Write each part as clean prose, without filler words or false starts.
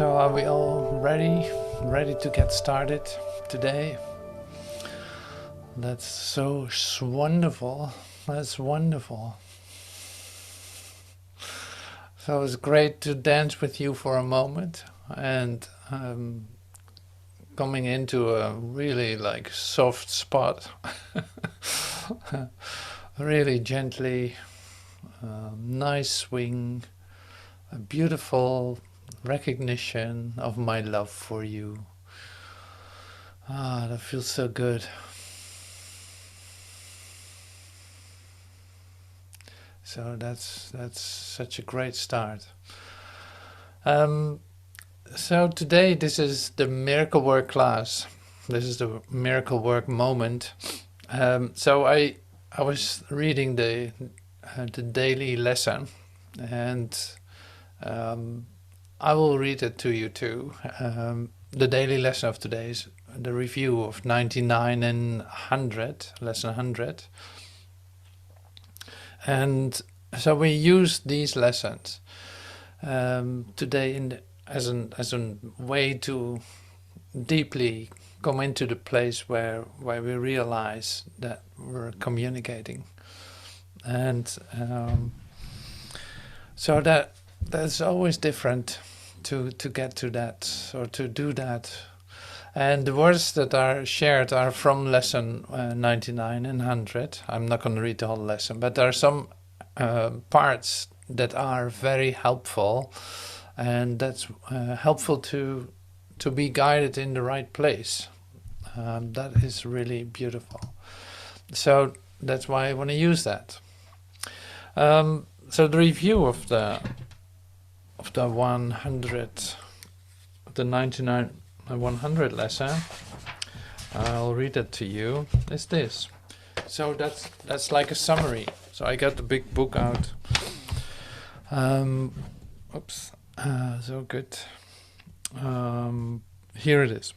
So are we all ready to get started today? That's so wonderful. That's wonderful. So it's great to dance with you for a moment and coming into a really like soft spot. Really gently, nice swing, a beautiful recognition of my love for you. That feels so good. So that's such a great start. So today this is the miracle work class. This is the miracle work moment. So I was reading the daily lesson, and I will read it to you too. The daily lesson of today is the review of 99 and 100, lesson 100. And so we use these lessons today as a way to deeply come into the place where we realize that we're communicating, and so that's always different to get to that or to do that. And the words that are shared are from lesson 99 and 100. I'm not going to read the whole lesson, but there are some parts that are very helpful, and that's helpful to be guided in the right place. That is really beautiful. So that's why I want to use that. So the review of the 100, the 99 and 100 lesson, I'll read it to you, is this. So that's like a summary. So I got the big book out. Oops. So good. Here it is.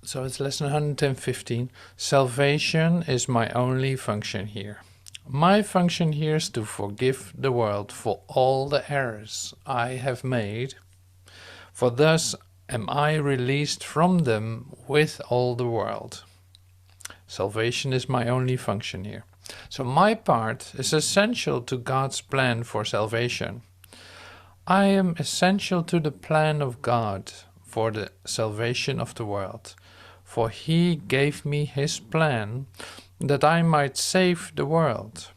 So it's lesson 115. Salvation is my only function here. My function here is to forgive the world for all the errors I have made, for thus am I released from them with all the world. Salvation is my only function here. So my part is essential to God's plan for salvation. I am essential to the plan of God for the salvation of the world, for He gave me His plan that I might save the world.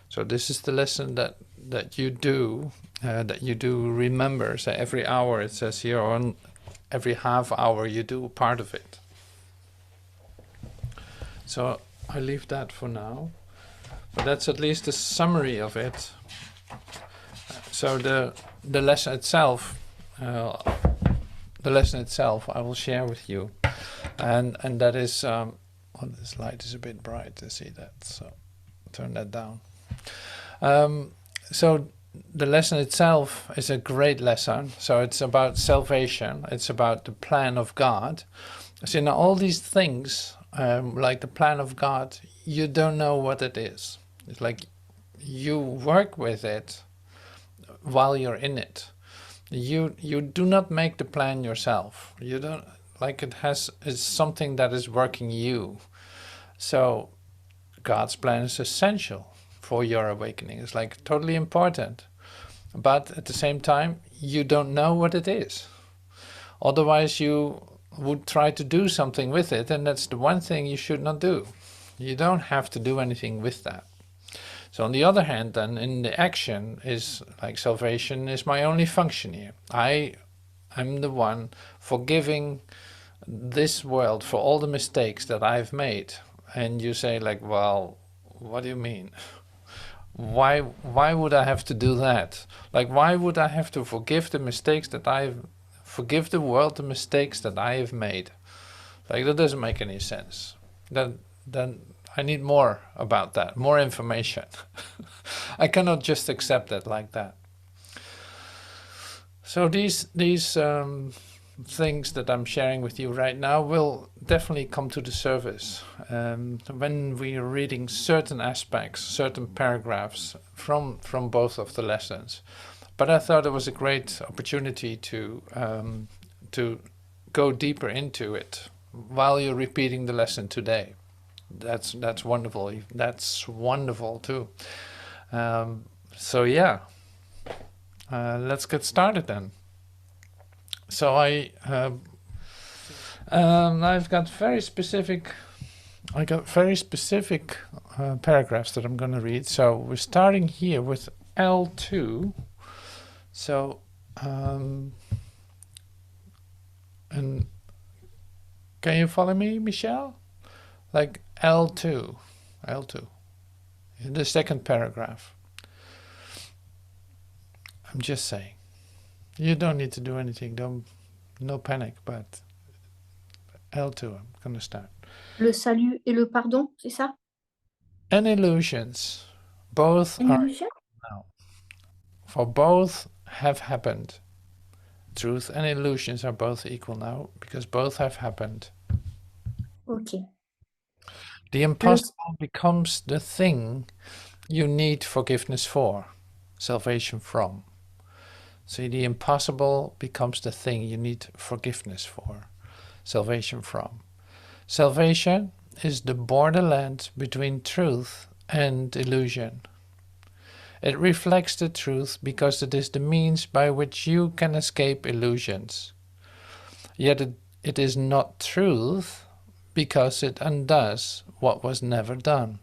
So this is the lesson that you do remember. So every hour, it says here, on every half hour you do part of it. So I leave that for now, but that's at least a summary of it. So the lesson itself, I will share with you, and that is. Oh, this light is a bit bright to see that, so turn that down. So the lesson itself is a great lesson. So it's about salvation. It's about the plan of God. So now all these things, like the plan of God, you don't know what it is. It's like you work with it while you're in it. You do not make the plan yourself. You don't, like, it's something that is working you. So God's plan is essential for your awakening. It's like totally important. But at the same time, you don't know what it is. Otherwise you would try to do something with it, and that's the one thing you should not do. You don't have to do anything with that. So on the other hand, then, in the action is like salvation is my only function here. I'm the one forgiving this world for all the mistakes that I've made. And you say like, well, what do you mean? Why would I have to do that? Like, why would I have to forgive the mistakes forgive the world the mistakes that I have made? Like, that doesn't make any sense. Then I need more about that, more information. I cannot just accept that like that. So these things that I'm sharing with you right now will definitely come to the surface when we are reading certain aspects, certain paragraphs from both of the lessons. But I thought it was a great opportunity to go deeper into it while you're repeating the lesson today. That's wonderful. That's wonderful too. So yeah, let's get started then. So I've got very specific. I got very specific paragraphs that I'm going to read. So we're starting here with L2. So and can you follow me, Michelle? Like L2, in the second paragraph. I'm just saying. You don't need to do anything. No panic. But L2, I'm going to start. Le salut et le pardon, c'est ça? And illusions, both Une are illusion? now. For both have happened. Truth and illusions are both equal now because both have happened. Ok. The impossible becomes the thing you need forgiveness for, salvation from. See, the impossible becomes the thing you need forgiveness for, salvation from. Salvation is the borderland between truth and illusion. It reflects the truth because it is the means by which you can escape illusions. Yet it is not truth because it undoes what was never done.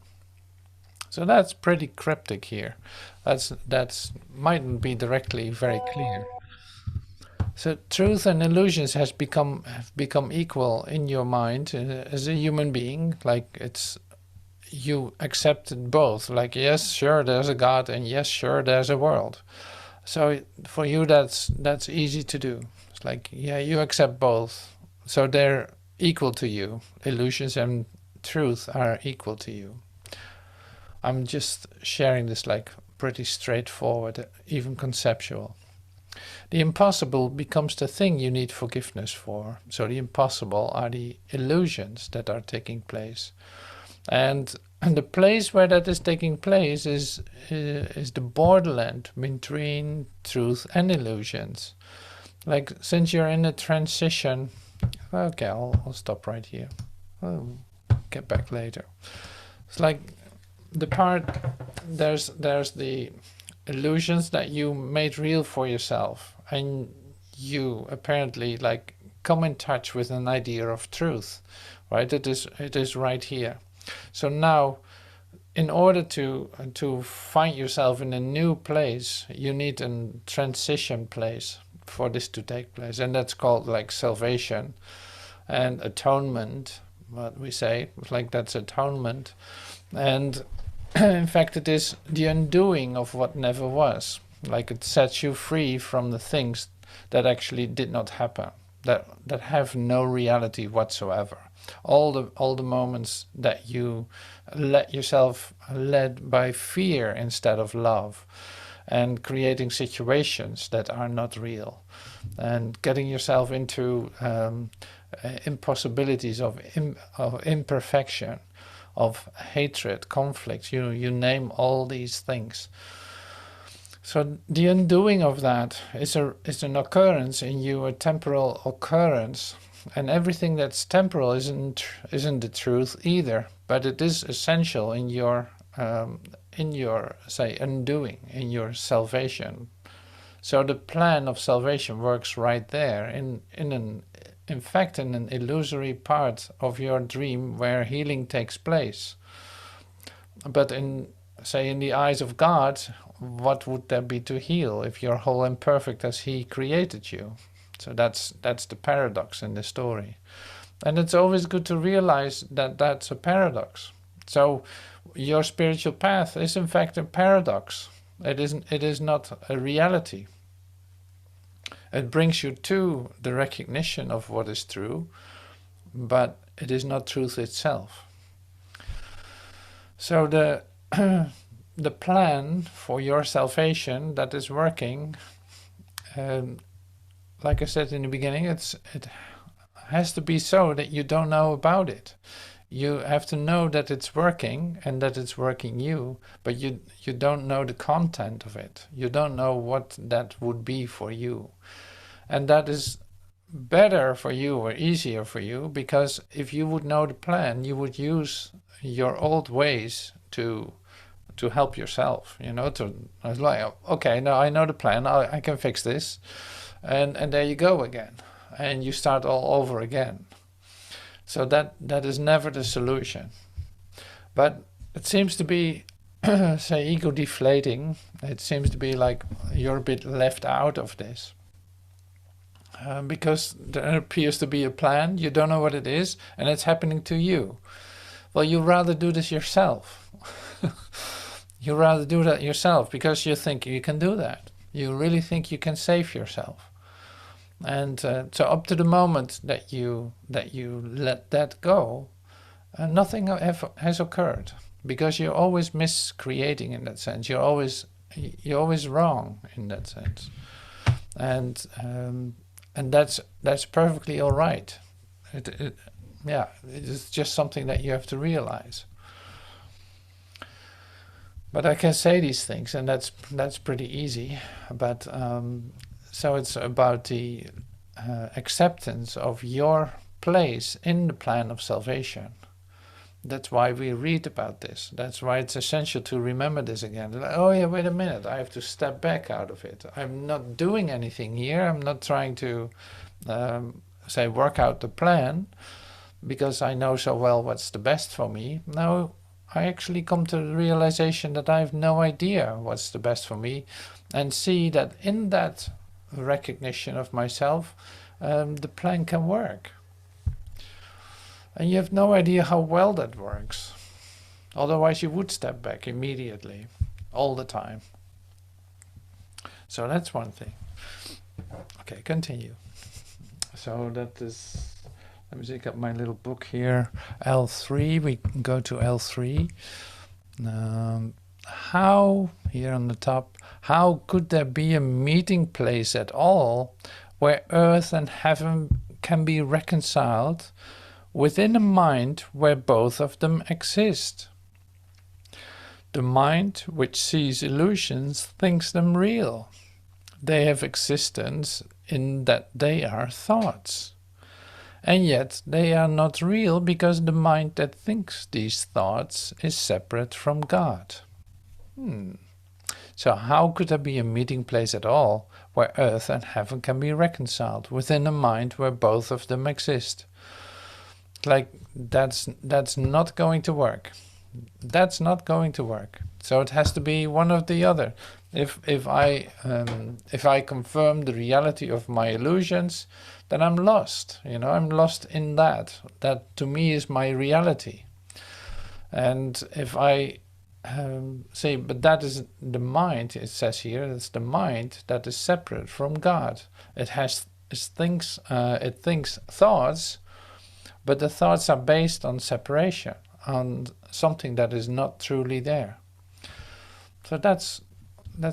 So that's pretty cryptic here. That's mightn't be directly very clear. So truth and illusions have become equal in your mind as a human being. Like you accepted both. Like yes, sure, there's a God, and yes, sure, there's a world. So for you, that's easy to do. It's like yeah, you accept both. So they're equal to you. Illusions and truth are equal to you. I'm just sharing this like pretty straightforward, even conceptual. The impossible becomes the thing you need forgiveness for. So the impossible are the illusions that are taking place. And the place where that is taking place is the borderland between truth and illusions. Like since you're in a transition, okay, I'll stop right here. I'll get back later. It's like the part there's the illusions that you made real for yourself, and you apparently like come in touch with an idea of truth, right? It is right here. So now, in order to find yourself in a new place, you need a transition place for this to take place, and that's called like salvation and atonement. What we say, like that's atonement, and in fact, it is the undoing of what never was. Like it sets you free from the things that actually did not happen, that have no reality whatsoever. All the moments that you let yourself led by fear instead of love, and creating situations that are not real, and getting yourself into impossibilities of imperfection, of hatred, conflict, you name all these things. So the undoing of that is an occurrence in you, a temporal occurrence, and everything that's temporal isn't the truth either, but it is essential in your say undoing, in your salvation. So the plan of salvation works right there in fact in an illusory part of your dream where healing takes place. But in the eyes of God, what would there be to heal if you're whole and perfect as He created you? So that's the paradox in the story. And it's always good to realize that that's a paradox. So your spiritual path is in fact a paradox. It is not a reality. It brings you to the recognition of what is true, but it is not truth itself. So the plan for your salvation that is working, like I said in the beginning, it has to be so that you don't know about it. You have to know that it's working and that it's working you, but you don't know the content of it. You don't know what that would be for you. And that is better for you or easier for you, because if you would know the plan, you would use your old ways to help yourself, you know, I was like, okay, now I know the plan, I can fix this. And there you go again. And you start all over again. So that is never the solution. But it seems to be, say, ego deflating. It seems to be like you're a bit left out of this. Because there appears to be a plan, you don't know what it is, and it's happening to you. Well, you rather do this yourself. You rather do that yourself because you think you can do that. You really think you can save yourself. And so up to the moment that you let that go, nothing has occurred, because you're always miscreating in that sense. You're always wrong in that sense, and that's perfectly all right. Yeah, it's just something that you have to realize. But I can say these things, and that's pretty easy. But so it's about the acceptance of your place in the plan of salvation. That's why we read about this. That's why it's essential to remember this again. Like, oh yeah, wait a minute, I have to step back out of it. I'm not doing anything here. I'm not trying to, say, work out the plan because I know so well what's the best for me. No, I actually come to the realization that I have no idea what's the best for me, and see that in that recognition of myself, the plan can work. And you have no idea how well that works. Otherwise you would step back immediately, all the time. So that's one thing. Okay, continue. So that is, let me see, I got my little book here, L3, we can go to L3. How, here on the top, how could there be a meeting place at all where earth and heaven can be reconciled within a mind where both of them exist? The mind which sees illusions thinks them real. They have existence in that they are thoughts. And yet they are not real because the mind that thinks these thoughts is separate from God. So how could there be a meeting place at all where earth and heaven can be reconciled within a mind where both of them exist? Like, that's not going to work. That's not going to work. So it has to be one or the other. If I confirm the reality of my illusions, then I'm lost. You know, I'm lost in that. That to me is my reality. And if I say, but that is the mind, it says here, it's the mind that is separate from God. It thinks thoughts, but the thoughts are based on separation, on something that is not truly there. So that's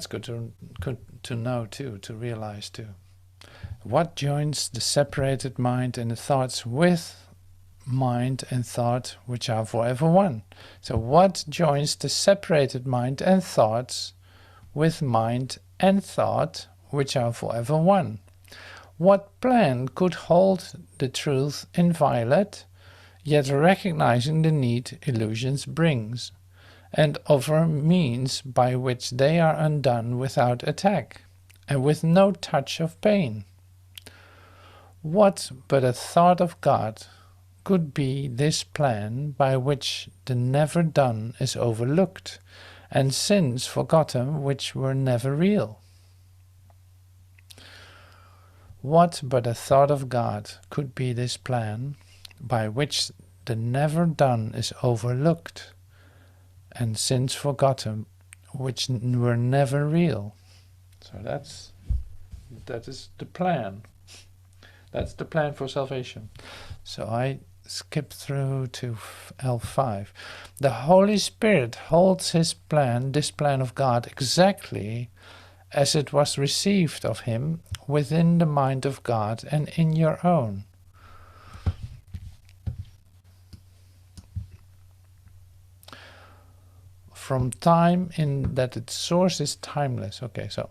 good to know too, to realize too. What joins the separated mind and the thoughts with mind and thought which are forever one? So what joins the separated mind and thoughts with mind and thought which are forever one? What plan could hold the truth inviolate, yet recognizing the need illusions brings, and offer means by which they are undone without attack, and with no touch of pain? What but a thought of God could be this plan by which the never done is overlooked, and sins forgotten which were never real? What but a thought of God could be this plan by which the never done is overlooked, and sins forgotten which were never real? So that is the plan. That's the plan for salvation. So I skip through to L5. The Holy Spirit holds his plan, this plan of God, exactly as it was received of him within the mind of God and in your own. from time in that its source is timeless. Okay, so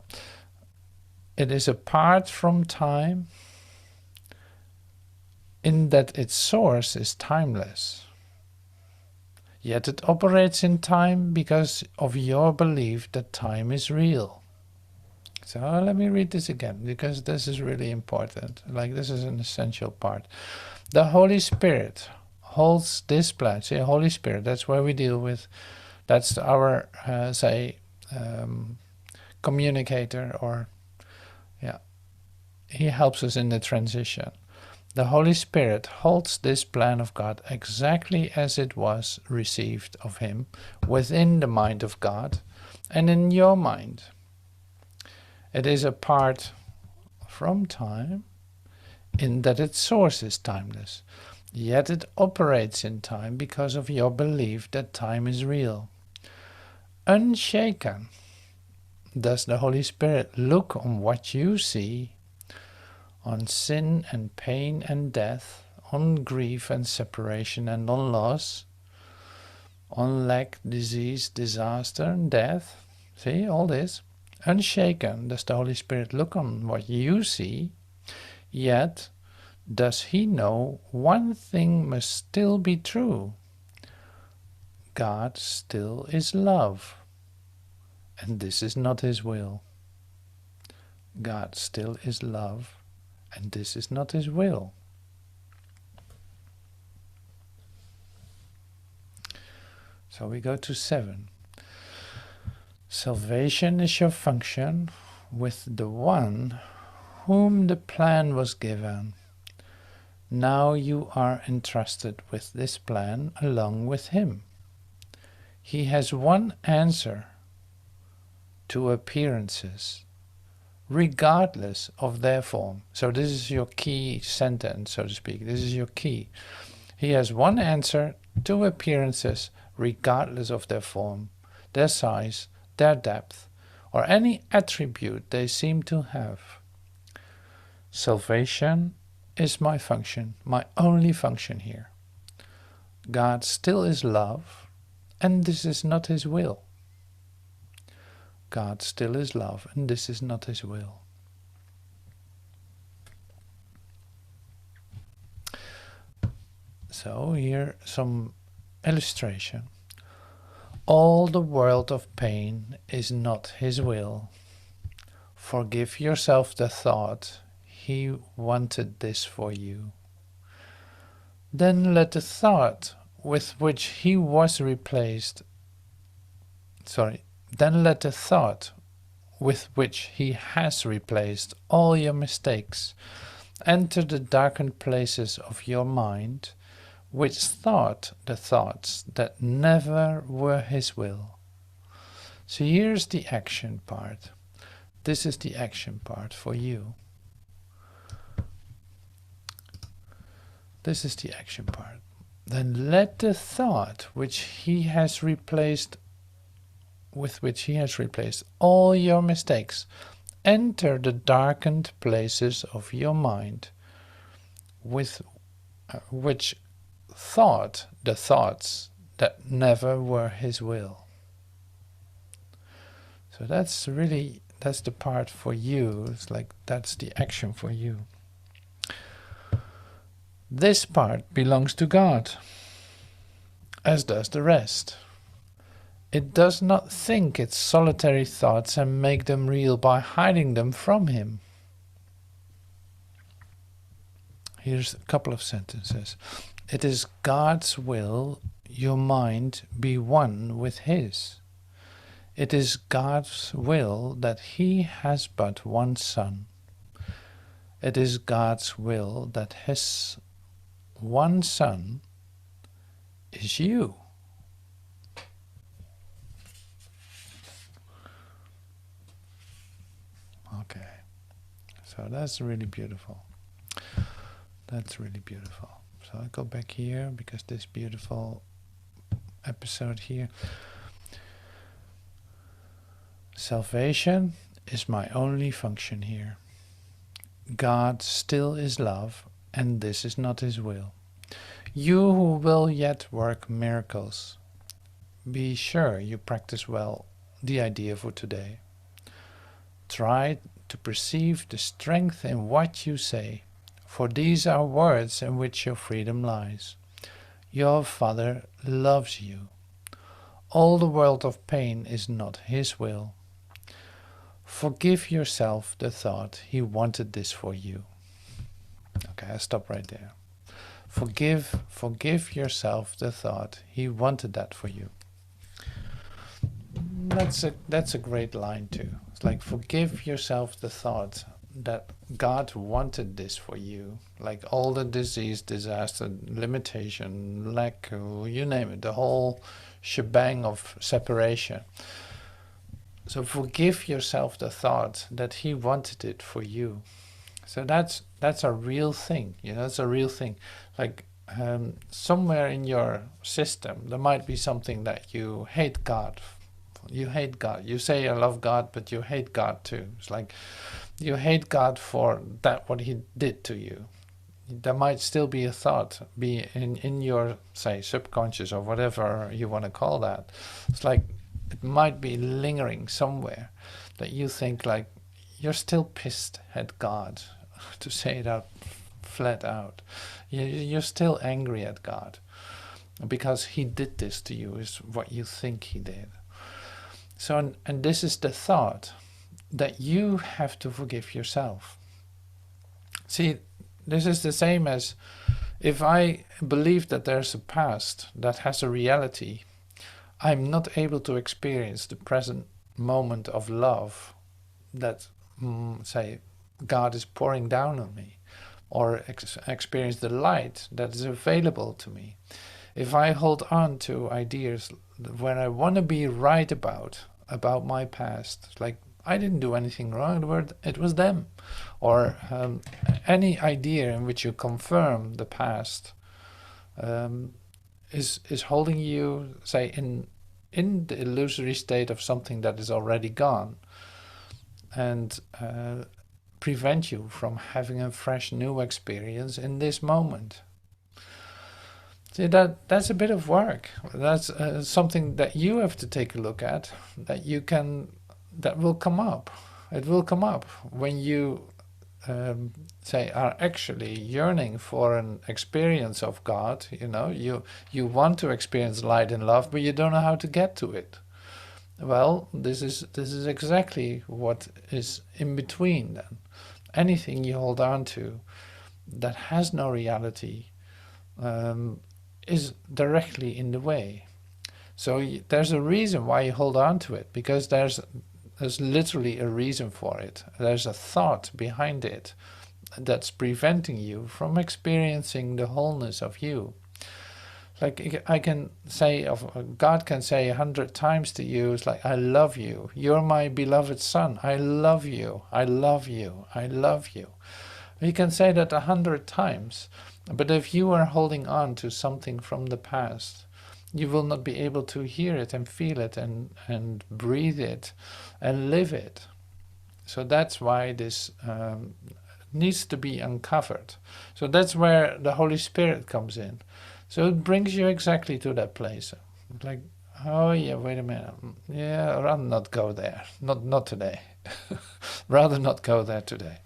it is apart from time in that its source is timeless. Yet it operates in time because of your belief that time is real. So let me read this again, because this is really important. Like, this is an essential part. The Holy Spirit holds this plan. See, Holy Spirit, that's where we deal with, that's our, communicator, or, yeah, he helps us in the transition. The Holy Spirit holds this plan of God exactly as it was received of him within the mind of God and in your mind. It is apart from time in that its source is timeless, yet it operates in time because of your belief that time is real. Unshaken does the Holy Spirit look on what you see, on sin and pain and death, on grief and separation and on loss, on lack, disease, disaster and death. See, all this. Unshaken does the Holy Spirit look on what you see, yet does he know one thing must still be true. God still is love, and this is not his will. God still is love, and this is not his will. So we go to 7. Salvation is your function with the one whom the plan was given. Now you are entrusted with this plan along with him. He has one answer to appearances, regardless of their form. So this is your key sentence, so to speak. This is your key. He has one answer to appearances, regardless of their form, their size, their depth, or any attribute they seem to have. Salvation is my function, my only function here. God still is love, and this is not his will. God still is love, and this is not his will. So here some illustration. All the world of pain is not his will. Forgive yourself the thought, he wanted this for you. Then let the thought with which he was replaced, then let the thought with which he has replaced all your mistakes enter the darkened places of your mind, which thought the thoughts that never were his will. So here's the action part. This is the action part for you. This is the action part. Then let the thought which he has replaced, with which he has replaced all your mistakes, enter the darkened places of your mind, with which thought the thoughts that never were his will. So that's the part for you. It's like that's the action for you. This part belongs to God, as does the rest. It does not think its solitary thoughts and make them real by hiding them from him. Here's a couple of sentences. It is God's will your mind be one with his. It is God's will that he has but one son. It is God's will that his one son is you. Okay, so that's really beautiful. That's really beautiful. So I go back here because this beautiful episode here. Salvation is my only function here. God still is love, and this is not his will. You who will yet work miracles, be sure you practice well the idea for today. Try to perceive the strength in what you say, for these are words in which your freedom lies. Your Father loves you. All the world of pain is not His will. Forgive yourself the thought He wanted this for you. Okay, I stop right there. Forgive yourself the thought He wanted that for you. That's a great line too. It's like, forgive yourself the thought that God wanted this for you. Like all the disease, disaster, limitation, lack, you name it, the whole shebang of separation. So forgive yourself the thought that He wanted it for you. So that's a real thing, it's a real thing. Like somewhere in your system, there might be something that you hate God. You hate God. You say I love God, but you hate God too. It's like you hate God for that, what He did to you. There might still be a thought, be in your, say, subconscious or whatever you want to call that. It's like it might be lingering somewhere that you think like you're still pissed at God, to say it out flat out. You're still angry at God because He did this to you, is what you think He did. So, and this is the thought that you have to forgive yourself. See, this is the same as if I believe that there's a past that has a reality, I'm not able to experience the present moment of love that, say, God is pouring down on me, or experience the light that is available to me. If I hold on to ideas when I want to be right about my past, like I didn't do anything wrong, it was them, or any idea in which you confirm the past is holding you, say, in the illusory state of something that is already gone, and prevent you from having a fresh new experience in this moment. See, that's a bit of work. That's something that you have to take a look at, that will come up. It will come up when you say are actually yearning for an experience of God. You want to experience light and love, but you don't know how to get to it. Well, this is exactly what is in between then. Anything you hold on to that has no reality is directly in the way. So there's a reason why you hold on to it, because there's literally a reason for it. There's a thought behind it that's preventing you from experiencing the wholeness of you. Like I can say, God can say 100 times to you, it's like, I love you. You're my beloved son. I love you. I love you. I love you. He can say that 100 times. But if you are holding on to something from the past, you will not be able to hear it and feel it and breathe it and live it. So that's why this needs to be uncovered. So that's where the Holy Spirit comes in. So it brings you exactly to that place. Like, oh yeah, wait a minute. Yeah, rather not go there. Not today. Rather not go there today.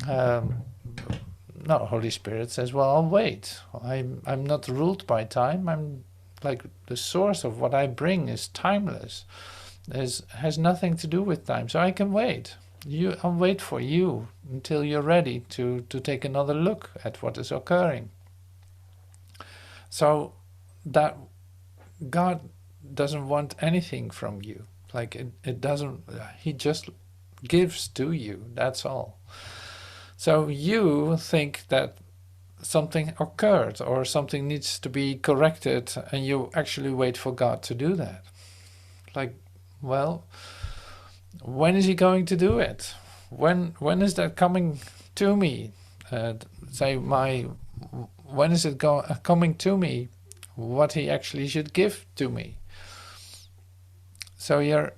No, Holy Spirit says, well, I'll wait. I'm not ruled by time. I'm like, the source of what I bring is timeless. Has nothing to do with time. So I can wait. I'll wait for you until you're ready to take another look at what is occurring. So that God doesn't want anything from you. Like it doesn't, He just gives to you, that's all. So you think that something occurred or something needs to be corrected, and you actually wait for God to do that. Like, well, when is He going to do it? When is that coming to me? When is it coming to me? What He actually should give to me. So you're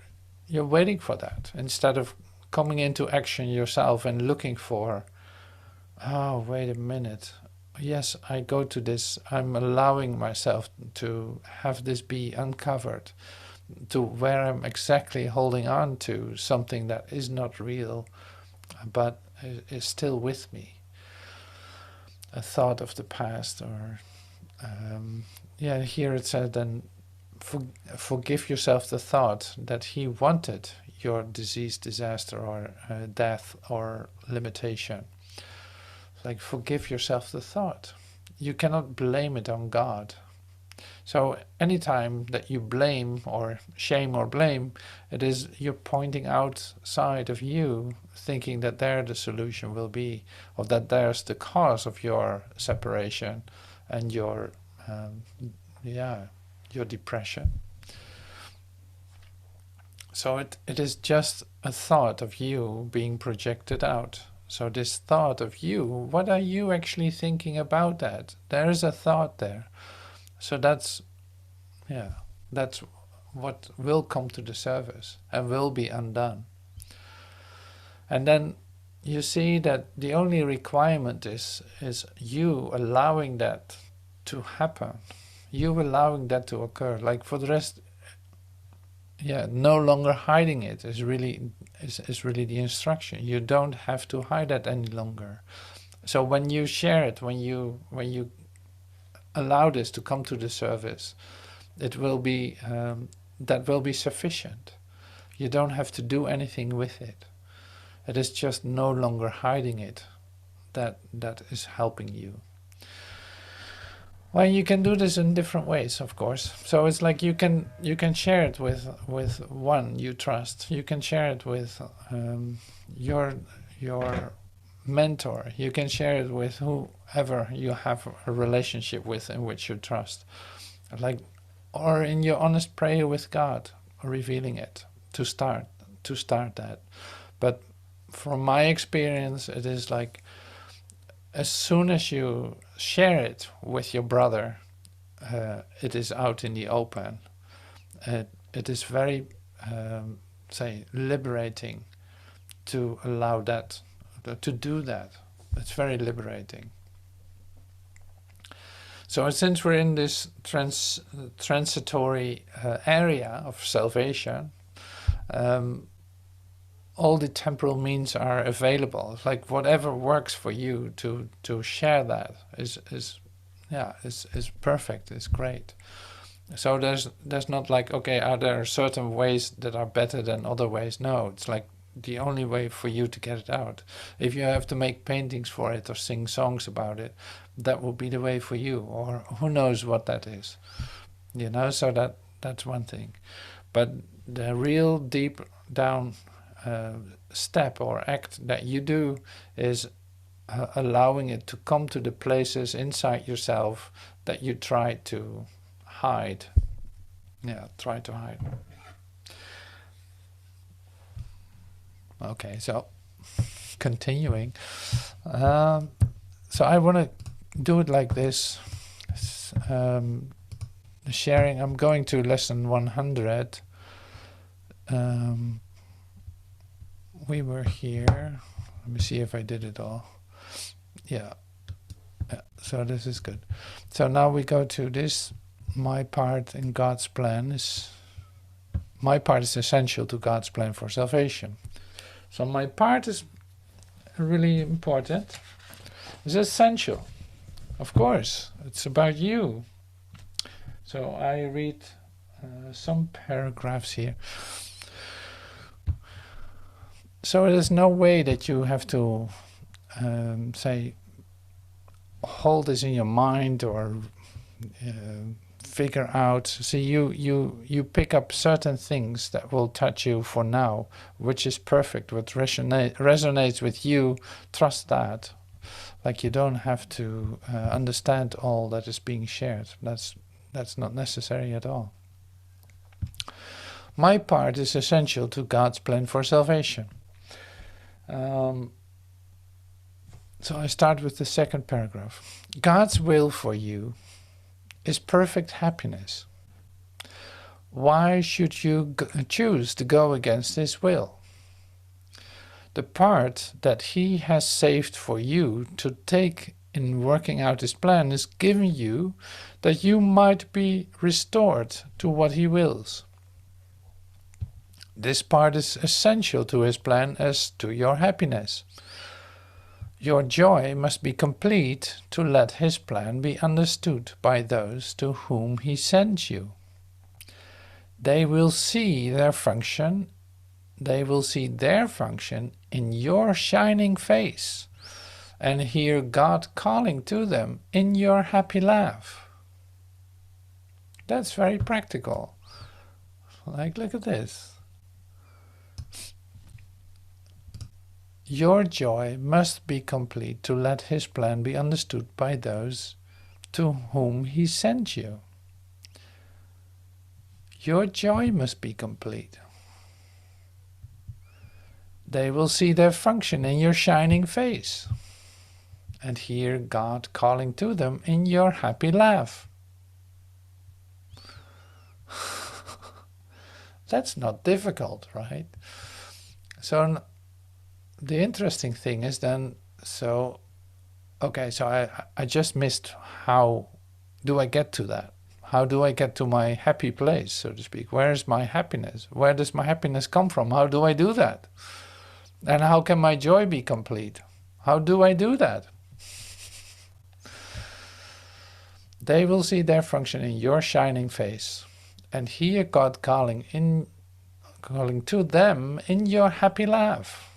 waiting for that instead of coming into action yourself and looking for, oh, wait a minute, yes, I go to this, I'm allowing myself to have this be uncovered, to where I'm exactly holding on to something that is not real, but is still with me. A thought of the past, or yeah, here it said then, forgive yourself the thought that he wanted your disease, disaster, or death, or limitation. Like, forgive yourself the thought. You cannot blame it on God. So anytime that you blame or shame or blame, it is you're pointing outside of you, thinking that there the solution will be, or that there's the cause of your separation and your your depression. So it is just a thought of you being projected out. So this thought of you, what are you actually thinking about that? There is a thought there. So that's what will come to the surface and will be undone. And then you see that the only requirement is you allowing that to happen. You allowing that to occur. Like, for the rest, no longer hiding it is really the instruction. You don't have to hide that any longer. So when you share it, when you allow this to come to the surface, it will be that will be sufficient. You don't have to do anything with it. It is just no longer hiding it that is helping you. Well, you can do this in different ways, of course. So it's like you can share it with one you trust. You can share it with your mentor. You can share it with whoever you have a relationship with in which you trust. Like, or in your honest prayer with God, revealing it to start that. But from my experience, it is like, as soon as you share it with your brother, it is out in the open. It is very, liberating to allow that, to do that. It's very liberating. So since we're in this transitory area of salvation, all the temporal means are available. Like, whatever works for you to share that is perfect. Is great. So there's not like, okay, are there certain ways that are better than other ways? No, it's like the only way for you to get it out. If you have to make paintings for it or sing songs about it, that will be the way for you, or who knows what that is. So that's one thing. But the real deep down step or act that you do is allowing it to come to the places inside yourself that you try to hide. Try to hide. Okay, so continuing. So I want to do it like this. Sharing, I'm going to lesson 100. We were here. Let me see if I did it all. Yeah. So this is good. So now we go to this. My part in God's plan is... My part is essential to God's plan for salvation. So my part is really important. It's essential. Of course. It's about you. So I read some paragraphs here. So there's no way that you have to hold this in your mind or figure out. See, you pick up certain things that will touch you for now, which is perfect. What resonates with you, trust that. Like, you don't have to understand all that is being shared. That's not necessary at all. My part is essential to God's plan for salvation. So I start with the second paragraph. God's will for you is perfect happiness. Why should you choose to go against His will? The part that He has saved for you to take in working out his plan is given you that you might be restored to what he wills. This part is essential to his plan as to your happiness. Your joy must be complete to let his plan be understood by those to whom he sends you. They will see their function in your shining face and hear God calling to them in your happy laugh. That's very practical. Like, look at this. Your joy must be complete to let his plan be understood by those to whom he sent you. Your joy must be complete. They will see their function in your shining face and hear God calling to them in your happy laugh. That's not difficult, right? So the interesting thing is then, I just missed how do I get to that? How do I get to my happy place, so to speak? Where is my happiness? Where does my happiness come from? How do I do that? And how can my joy be complete? How do I do that? They will see their function in your shining face and hear God calling to them in your happy laugh.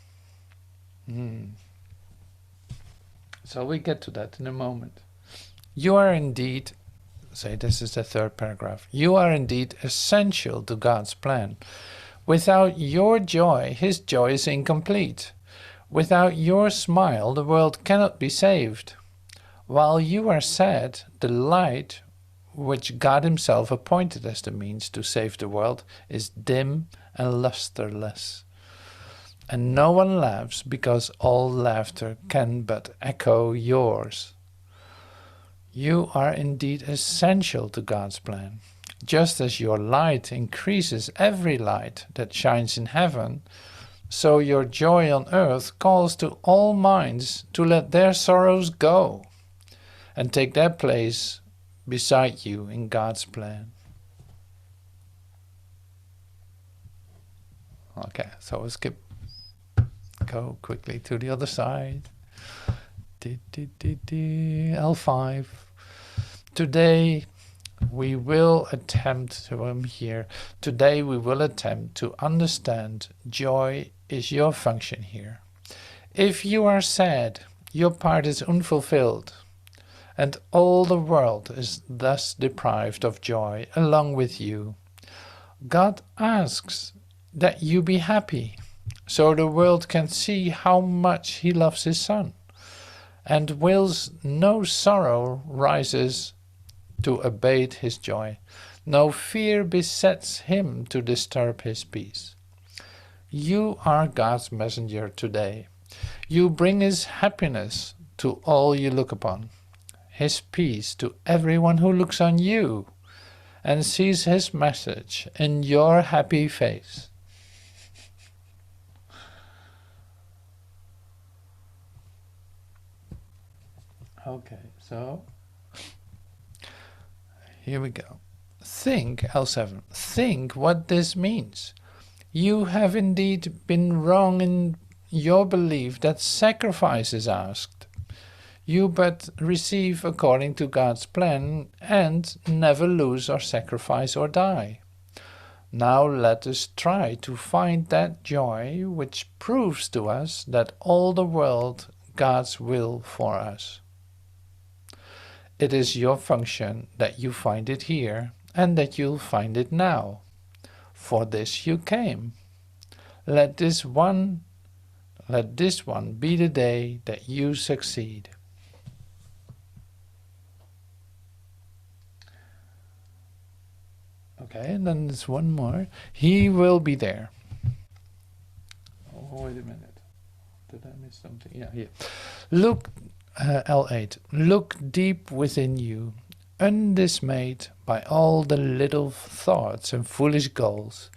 So we get to that in a moment. You are indeed, this is the third paragraph, you are indeed essential to God's plan. Without your joy, his joy is incomplete. Without your smile, the world cannot be saved. While you are sad, the light which God himself appointed as the means to save the world is dim and lusterless. And no one laughs because all laughter can but echo yours. You are indeed essential to God's plan. Just as your light increases every light that shines in heaven, so your joy on earth calls to all minds to let their sorrows go and take their place beside you in God's plan. Okay, so we'll go quickly to the other side. L5. Today we will attempt to understand joy is your function here. If you are sad, your part is unfulfilled, and all the world is thus deprived of joy along with you. God asks that you be happy, so the world can see how much he loves his Son, and wills no sorrow rises to abate his joy. No fear besets him to disturb his peace. You are God's messenger today. You bring his happiness to all you look upon, his peace to everyone who looks on you and sees his message in your happy face. Okay, so here we go. Think, L7, think what this means. You have indeed been wrong in your belief that sacrifice is asked. You but receive according to God's plan and never lose or sacrifice or die. Now let us try to find that joy which proves to us that all the world God's will for us. It is your function that you find it here and that you'll find it now. For this you came. Let this one be the day that you succeed. Okay, and then there's one more. He will be there. Oh, wait a minute. Did I miss something? Yeah, here. Look, L8. Look deep within you, undismayed by all the little thoughts and foolish goals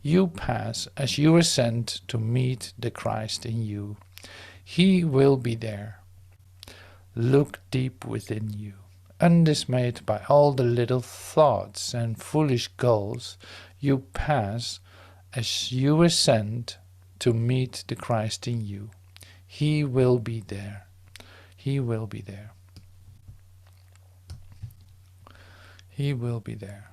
you pass as you ascend to meet the Christ in you. He will be there. Look deep within you, undismayed by all the little thoughts and foolish goals you pass as you ascend to meet the Christ in you. He will be there. He will be there. He will be there.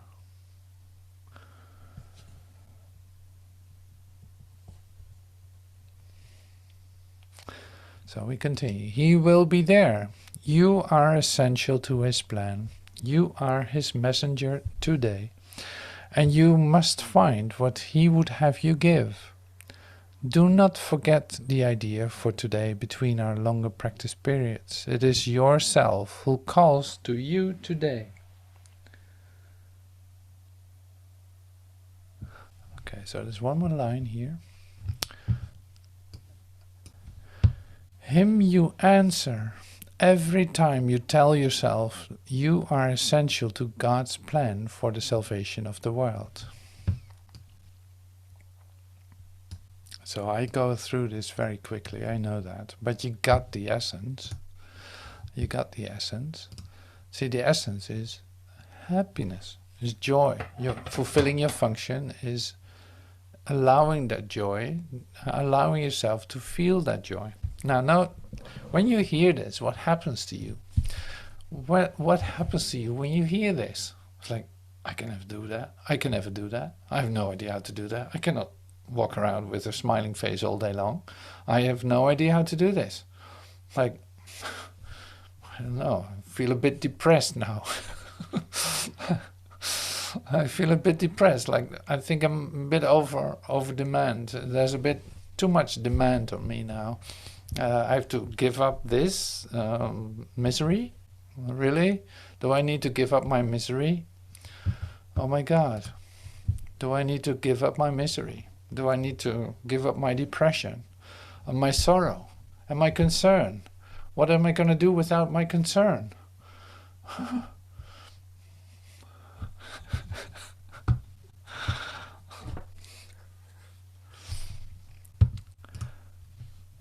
So we continue. He will be there. You are essential to his plan. You are his messenger today. And you must find what he would have you give. Do not forget the idea for today between our longer practice periods. It is yourself who calls to you today. Okay, so there's one more line here. Him you answer every time you tell yourself you are essential to God's plan for the salvation of the world. So I go through this very quickly, I know that, but you got the essence. You got the essence. See, the essence is happiness, is joy. You're fulfilling your function is allowing that joy, allowing yourself to feel that joy. Now, note, when you hear this, what happens to you? What happens to you when you hear this? It's like, I can never do that. I can never do that. I have no idea how to do that. I cannot walk around with a smiling face all day long. I have no idea how to do this. Like, I don't know, I feel a bit depressed now. I feel a bit depressed, like I think I'm a bit over demand. There's a bit too much demand on me now. I have to give up this misery? Really? Do I need to give up my misery? Oh my God. Do I need to give up my misery? Do I need to give up my depression, and my sorrow, and my concern? What am I going to do without my concern?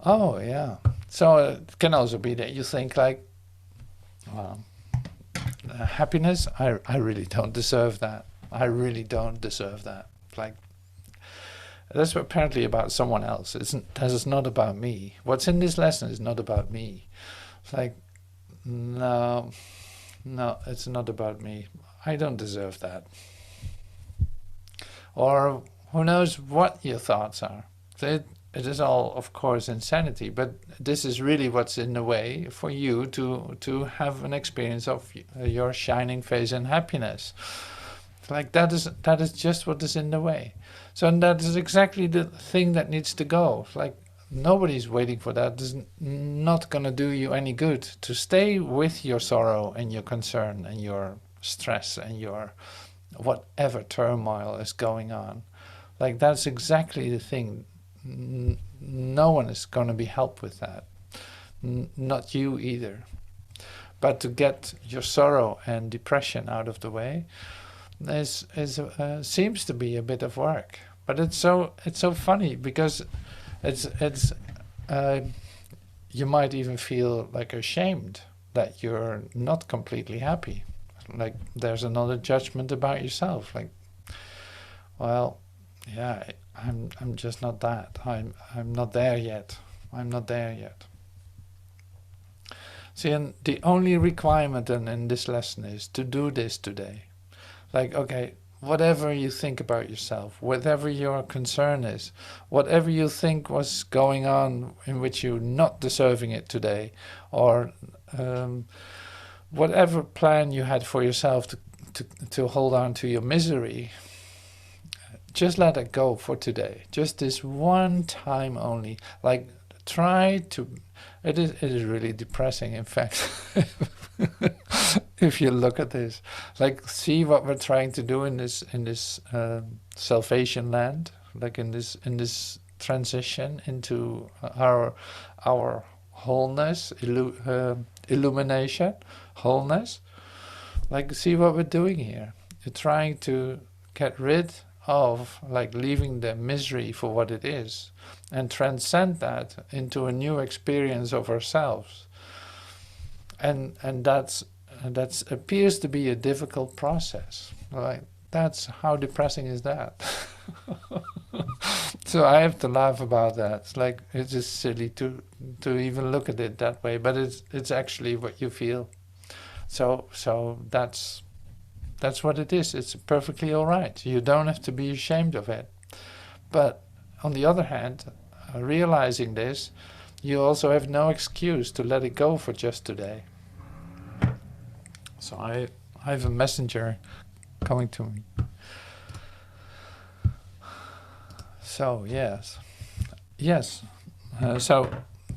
Oh, yeah. So it can also be that you think like, well, happiness, I really don't deserve that. I really don't deserve that. Like, that's apparently about someone else. That is not about me. What's in this lesson is not about me. It's like, no, it's not about me. I don't deserve that. Or who knows what your thoughts are. It is all, of course, insanity, but this is really what's in the way for you to have an experience of your shining face and happiness. Like that is just what is in the way. So that is exactly the thing that needs to go. Like nobody's waiting for that. It's not going to do you any good to stay with your sorrow and your concern and your stress and your whatever turmoil is going on. Like that's exactly the thing. No one is going to be helped with that. Not you either. But to get your sorrow and depression out of the way seems to be a bit of work. But it's so funny because it's you might even feel like ashamed that you're not completely happy. Like there's another judgment about yourself. Like, well, yeah, I'm just not that. I'm not there yet. I'm not there yet. See, and the only requirement in this lesson is to do this today. Like, okay, whatever you think about yourself, whatever your concern is, whatever you think was going on in which you're not deserving it today, or whatever plan you had for yourself to hold on to your misery, just let it go for today. Just this one time only. Like, try to... It is really depressing, in fact, if you look at this. Like, see what we're trying to do in this salvation land, like in this transition into our wholeness, illumination, wholeness. Like, see what we're doing here. You're trying to get rid of, like, leaving the misery for what it is and transcend that into a new experience of ourselves. and that appears to be a difficult process. Like, that's how depressing is that? So I have to laugh about that. It's like, it's just silly to even look at it that way, but it's actually what you feel. So that's what it is. It's perfectly all right. You don't have to be ashamed of it. But on the other hand, realizing this, you also have no excuse to let it go for just today. So I have a messenger coming to me. So yes. So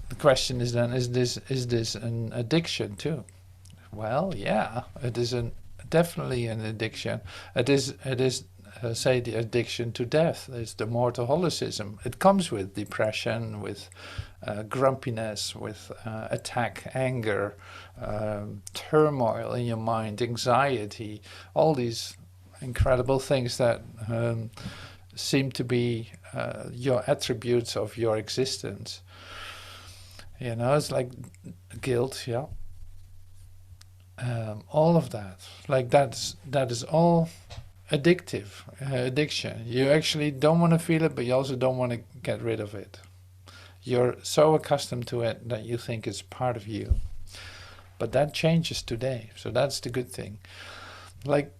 the question is then: is this an addiction too? Well, yeah, it is definitely an addiction. It is say the addiction to death. It's the mortaholicism. It comes with depression, with grumpiness, with attack, anger, turmoil in your mind, anxiety, all these incredible things that seem to be your attributes of your existence. You know, it's like guilt, yeah. All of that, like that is all addictive, addiction. You actually don't want to feel it, but you also don't want to get rid of it. You're so accustomed to it that you think it's part of you. But that changes today, so that's the good thing. Like,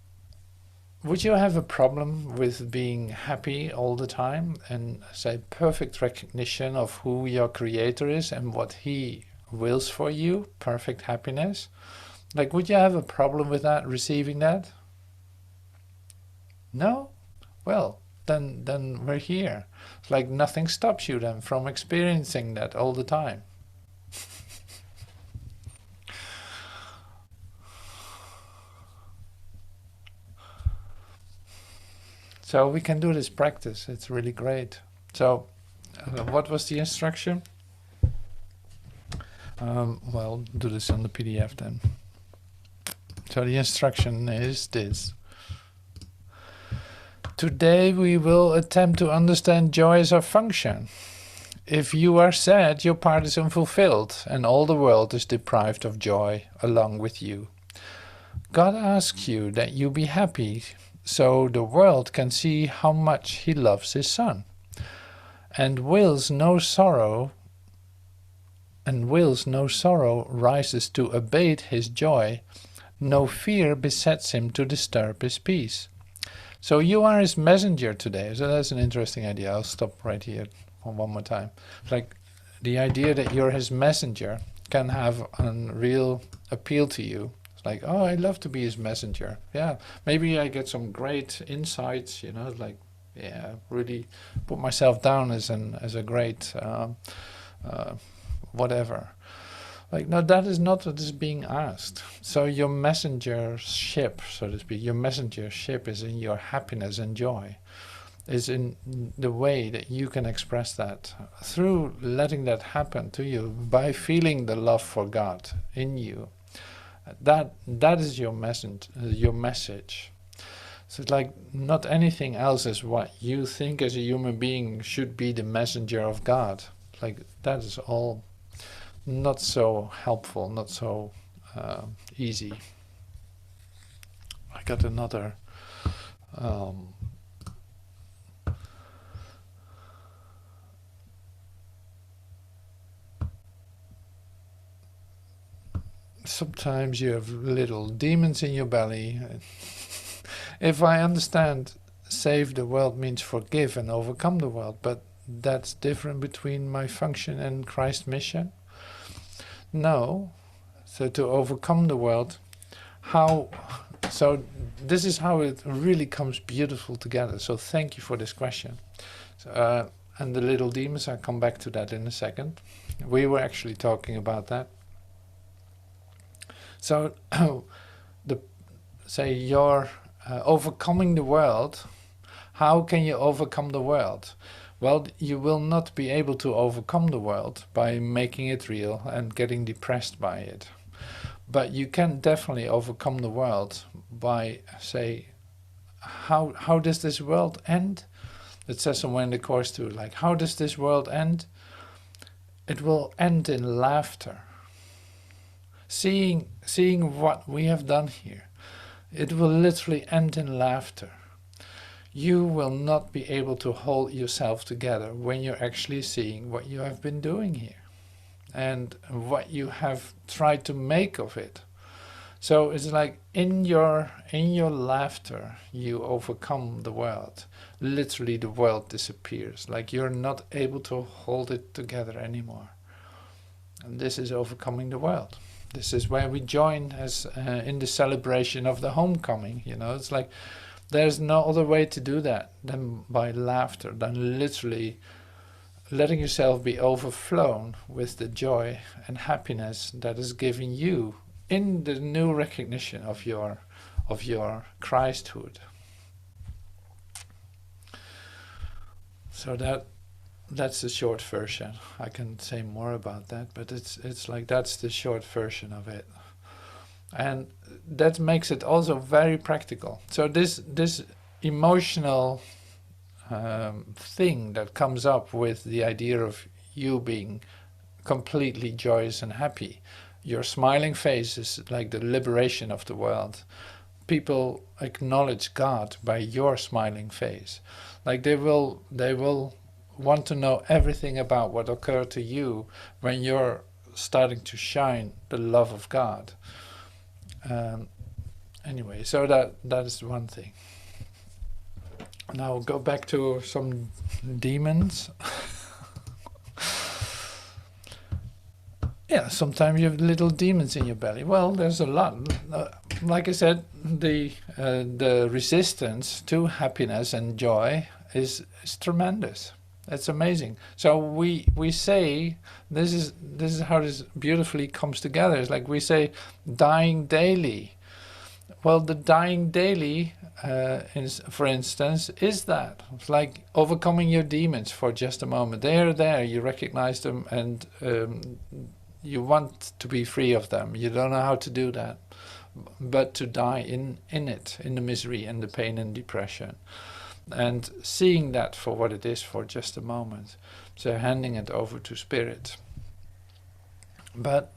would you have a problem with being happy all the time and say perfect recognition of who your creator is and what he wills for you, perfect happiness? Like, would you have a problem with that, receiving that? No? Well, then we're here. It's like nothing stops you then from experiencing that all the time. So we can do this practice. It's really great. So what was the instruction? Well, do this on the PDF then. So the instruction is this. Today we will attempt to understand joy as a function. If you are sad, your part is unfulfilled, and all the world is deprived of joy along with you. God asks you that you be happy, so the world can see how much he loves his son, and wills no sorrow rises to abate his joy. No fear besets him to disturb his peace. So you are his messenger today. So that's an interesting idea. I'll stop right here one more time. Like, the idea that you're his messenger can have a real appeal to you. It's like, oh, I'd love to be his messenger. Yeah, maybe I get some great insights, you know, like, yeah, really put myself down as a great whatever. Like, no, that is not what is being asked. So your messengership, so to speak, your messengership is in your happiness and joy, is in the way that you can express that through letting that happen to you by feeling the love for God in you. That is your message. So it's like not anything else is what you think as a human being should be the messenger of God. Like, that is all not so helpful, not so easy. I got another sometimes you have little demons in your belly. If I understand, save the world means forgive and overcome the world, but that's different between my function and Christ's mission? No. So to overcome the world, how? So this is how it really comes beautiful together. So thank you for this question. So, and the little demons, I'll come back to that in a second. We were actually talking about that. So you're overcoming the world. How can you overcome the world? Well, you will not be able to overcome the world by making it real and getting depressed by it. But you can definitely overcome the world by, say, how does this world end? It says somewhere in the Course too, like, how does this world end? It will end in laughter. seeing what we have done here, it will literally end in laughter. You will not be able to hold yourself together when you're actually seeing what you have been doing here and what you have tried to make of it. So it's like in your laughter you overcome the world. Literally the world disappears. Like you're not able to hold it together anymore. And this is overcoming the world. This is where we join as in the celebration of the homecoming. You know, it's like there's no other way to do that than by laughter, than literally letting yourself be overflown with the joy and happiness that is given you in the new recognition of your Christhood. So that's the short version. I can say more about that, but it's like that's the short version of it. And that makes it also very practical. So this emotional thing that comes up with the idea of you being completely joyous and happy. Your smiling face is like the liberation of the world. People acknowledge God by your smiling face. Like they will want to know everything about what occurred to you when you're starting to shine the love of God. Anyway, so that is one thing. Now we'll go back to some demons. Yeah, sometimes you have little demons in your belly. Well, there's a lot. Like I said, the resistance to happiness and joy is tremendous. It's amazing. So we say this is how this beautifully comes together. It's like we say, dying daily. Well, the dying daily, for instance, is that. It's like overcoming your demons for just a moment. They are there, you recognize them, and you want to be free of them. You don't know how to do that, but to die in it, in the misery and the pain and depression. And seeing that for what it is for just a moment. So handing it over to Spirit. But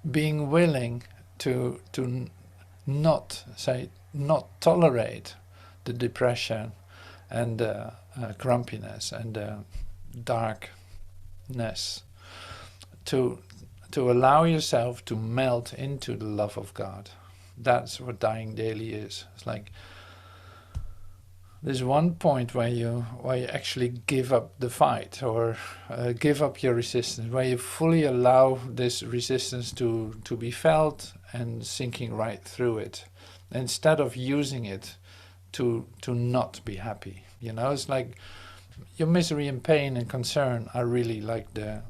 being willing to not tolerate the depression and the grumpiness and the darkness, to allow yourself to melt into the love of God. That's what dying daily is. It's like there's one point where you actually give up the fight or give up your resistance, where you fully allow this resistance to be felt and sinking right through it, instead of using it to not be happy. You know, it's like your misery and pain and concern are really like the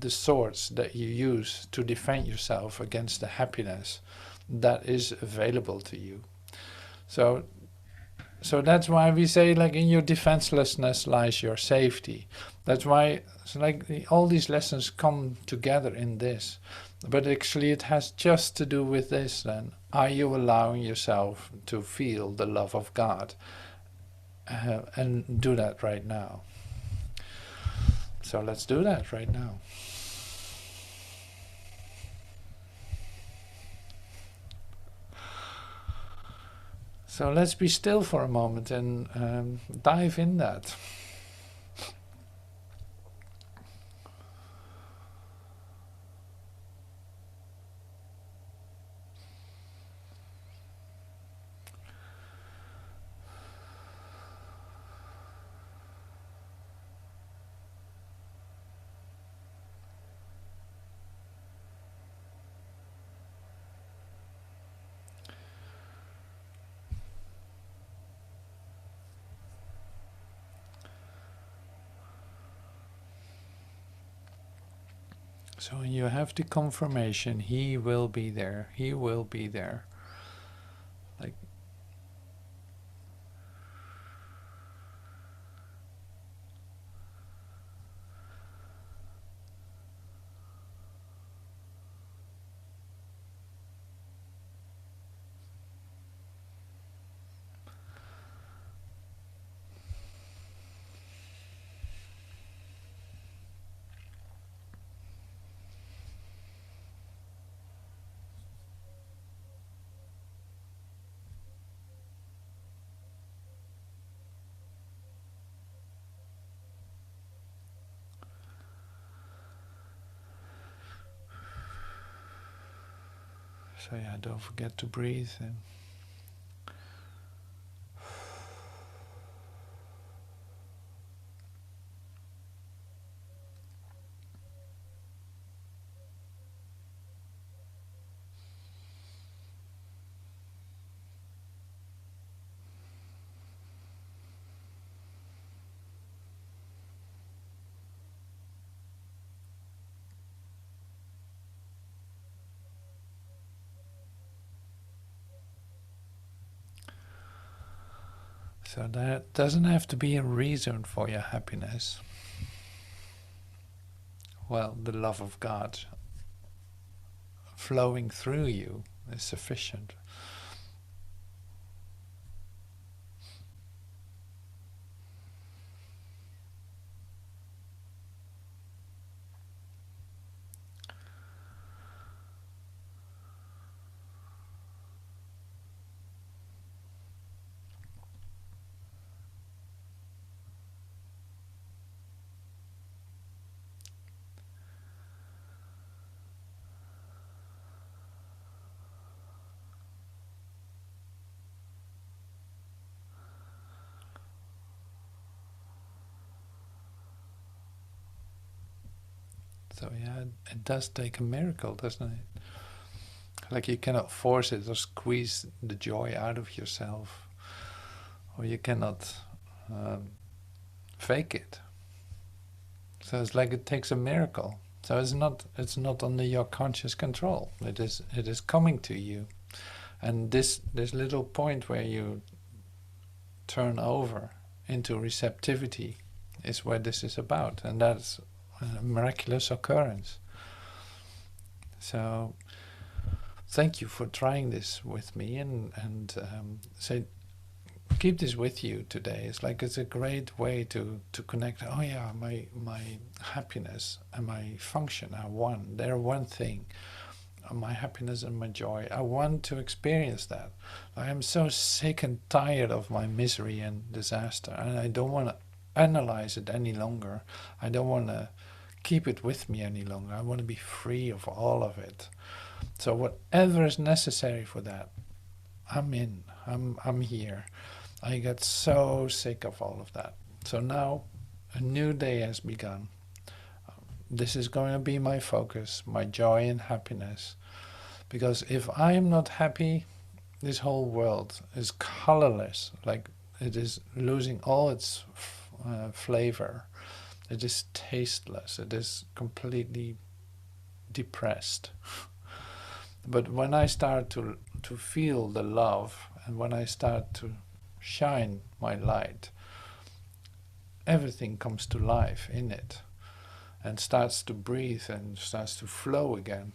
swords that you use to defend yourself against the happiness that is available to you. So that's why we say, like, in your defenselessness lies your safety. That's why all these lessons come together in this. But actually it has just to do with this then. Are you allowing yourself to feel the love of God? And do that right now. So let's do that right now. So let's be still for a moment and dive in that. So you have the confirmation, He will be there, He will be there. Like, So yeah, don't forget to breathe. And so there doesn't have to be a reason for your happiness. Well, the love of God flowing through you is sufficient. So yeah, it does take a miracle, doesn't it? Like you cannot force it or squeeze the joy out of yourself, or you cannot fake it. So it's like it takes a miracle. So it's not under your conscious control. It is coming to you, and this little point where you turn over into receptivity is where this is about, and that's a miraculous occurrence. So thank you for trying this with me, and say keep this with you today. It's like it's a great way to connect. Oh yeah, my happiness and my function are one. They're one thing. My happiness and my joy. I want to experience that. I am so sick and tired of my misery and disaster, and I don't want to analyze it any longer. I don't want to keep it with me any longer. I want to be free of all of it. So whatever is necessary for that, I'm in. I'm here. I get so sick of all of that. So now a new day has begun. This is going to be my focus, my joy and happiness. Because if I am not happy, this whole world is colorless. Like it is losing all its flavor. It is tasteless. It is completely depressed. But when I start to feel the love, and when I start to shine my light, everything comes to life in it, and starts to breathe and starts to flow again,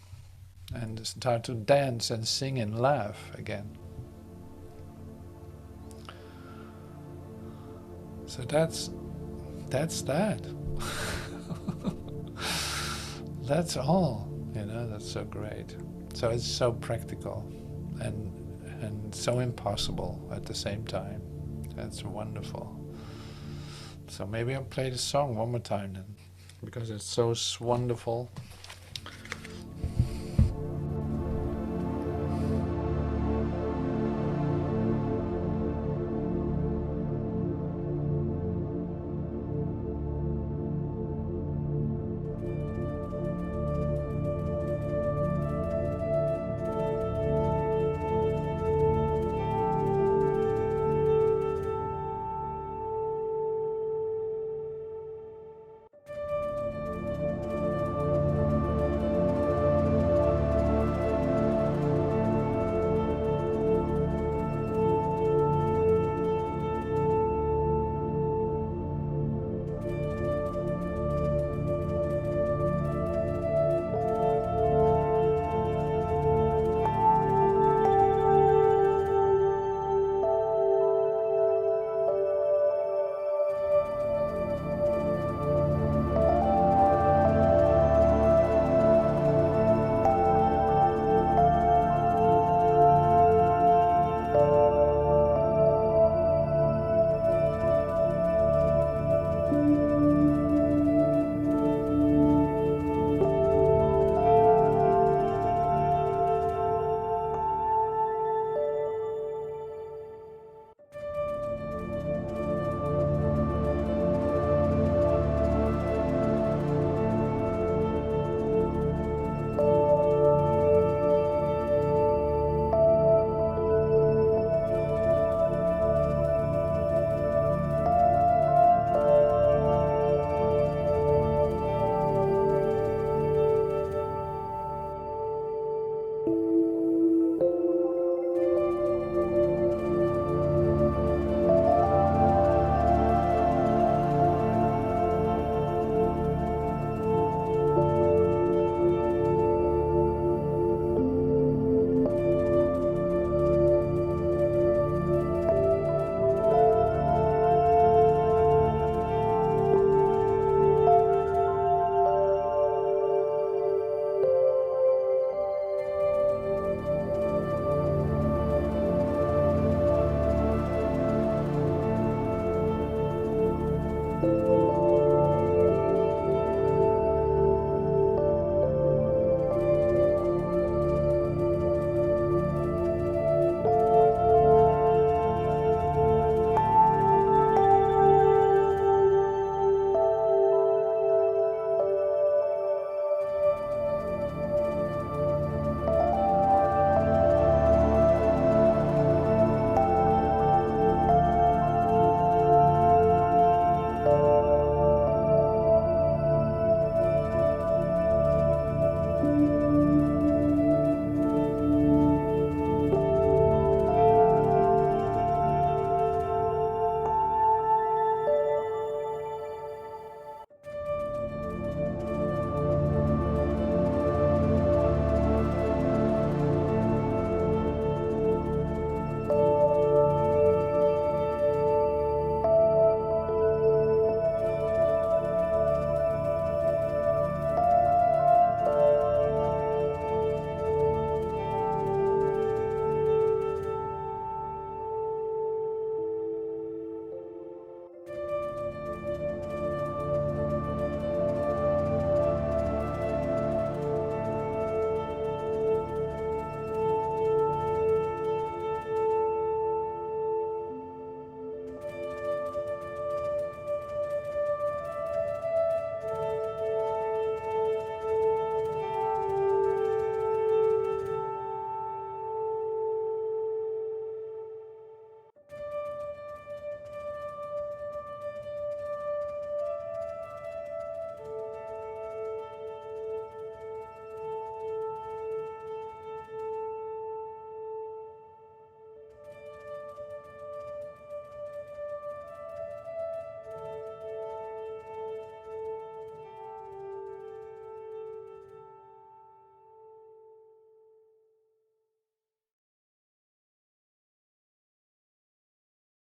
and start to dance and sing and laugh again. So that's that. That's all, that's so great. So it's so practical and so impossible at the same time. That's wonderful. So maybe I'll play the song one more time then, because it's so wonderful.